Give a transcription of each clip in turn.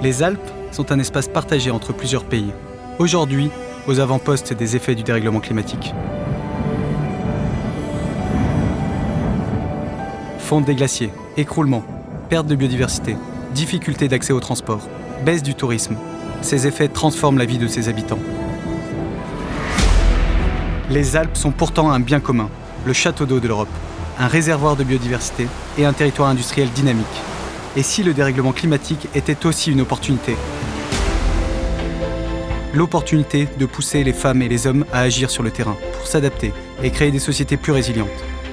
Les Alpes sont un espace partagé entre plusieurs pays. Aujourd'hui, aux avant-postes des effets du dérèglement climatique. Fonte des glaciers, écroulement, perte de biodiversité, difficulté d'accès au transport, baisse du tourisme. Ces effets transforment la vie de ses habitants. Les Alpes sont pourtant un bien commun, le château d'eau de l'Europe, un réservoir de biodiversité et un territoire industriel dynamique. Et si le dérèglement climatique était aussi une opportunité ? L'opportunité de pousser les femmes et les hommes à agir sur le terrain pour s'adapter et créer des sociétés plus résilientes,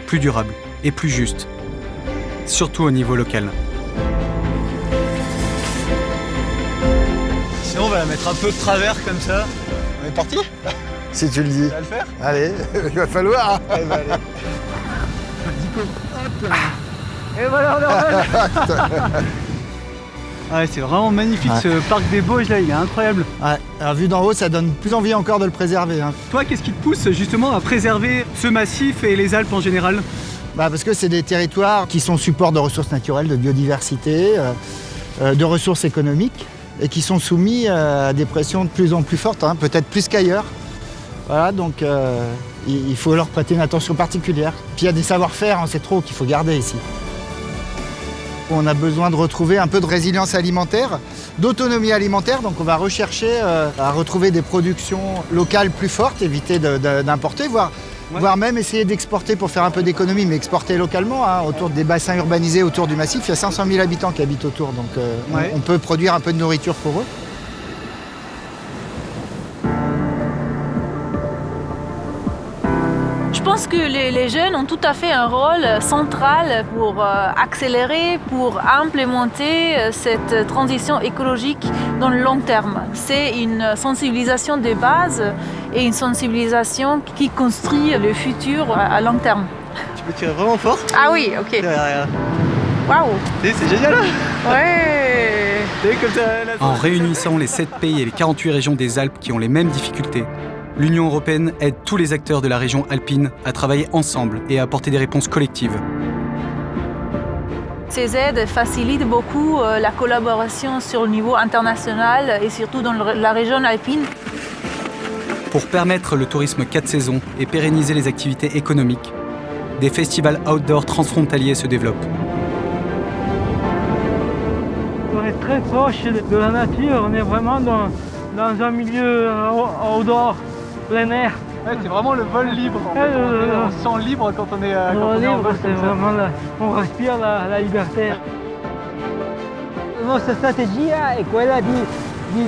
plus durables et plus justes, surtout au niveau local. Sinon, on va la mettre un peu de travers comme ça. On est parti ? Si tu le dis. Tu vas le faire ? Allez, il va falloir. Allez, bah, allez. Et voilà, on est Ouais, c'est vraiment magnifique ce parc des Bauges là, il est incroyable. Ouais, alors vu d'en haut, ça donne plus envie encore de le préserver. Hein. Toi, qu'est-ce qui te pousse justement à préserver ce massif et les Alpes en général ? Parce que c'est des territoires qui sont support de ressources naturelles, de biodiversité, de ressources économiques et qui sont soumis à des pressions de plus en plus fortes, hein, peut-être plus qu'ailleurs. Voilà, donc il faut leur prêter une attention particulière. Puis il y a des savoir-faire ancestraux qu'il faut garder ici. On a besoin de retrouver un peu de résilience alimentaire, d'autonomie alimentaire, donc on va rechercher à retrouver des productions locales plus fortes, éviter d'importer, voire même essayer d'exporter pour faire un peu d'économie, mais exporter localement, hein, autour des bassins urbanisés autour du massif. Il y a 500 000 habitants qui habitent autour, donc on peut produire un peu de nourriture pour eux. Je pense que les jeunes ont tout à fait un rôle central pour accélérer, pour implémenter cette transition écologique dans le long terme. C'est une sensibilisation de base et une sensibilisation qui construit le futur à long terme. Tu peux tirer vraiment fort ? Ah oui, ok. Waouh! C'est génial! Ouais! Comme ça, là, En réunissant les 7 pays et les 48 régions des Alpes qui ont les mêmes difficultés, l'Union européenne aide tous les acteurs de la région alpine à travailler ensemble et à apporter des réponses collectives. Ces aides facilitent beaucoup la collaboration sur le niveau international et surtout dans la région alpine. Pour permettre le tourisme 4 saisons et pérenniser les activités économiques, des festivals outdoor transfrontaliers se développent. On est très proche de la nature, on est vraiment dans un milieu outdoor, plein air. Ouais, c'est vraiment le vol libre. En fait. On se sent libre quand on est, en vol c'est comme ça. vraiment on respire la liberté. Nostra strategia è quella di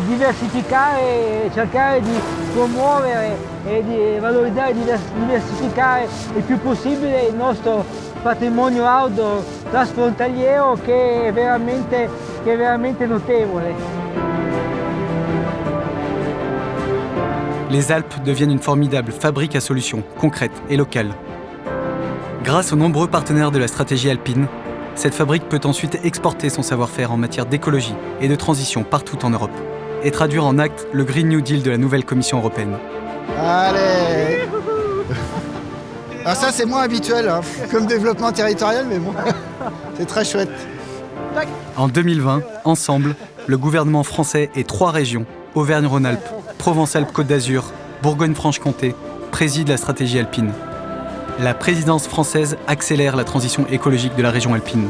diversificare, cercare di promuovere e di valorizzare, diversificare il più possibile il nostro patrimonio outdoor trasfrontaliero che è veramente notevole. Les Alpes deviennent une formidable fabrique à solutions concrètes et locales. Grâce aux nombreux partenaires de la stratégie alpine, cette fabrique peut ensuite exporter son savoir-faire en matière d'écologie et de transition partout en Europe et traduire en actes le Green New Deal de la nouvelle Commission européenne. Allez. Alors ça, c'est moins habituel hein, comme développement territorial, mais bon, c'est très chouette. En 2020, ensemble, le gouvernement français et 3 régions, Auvergne-Rhône-Alpes, Provence-Alpes-Côte d'Azur, Bourgogne-Franche-Comté, président la stratégie alpine. La présidence française accélère la transition écologique de la région alpine.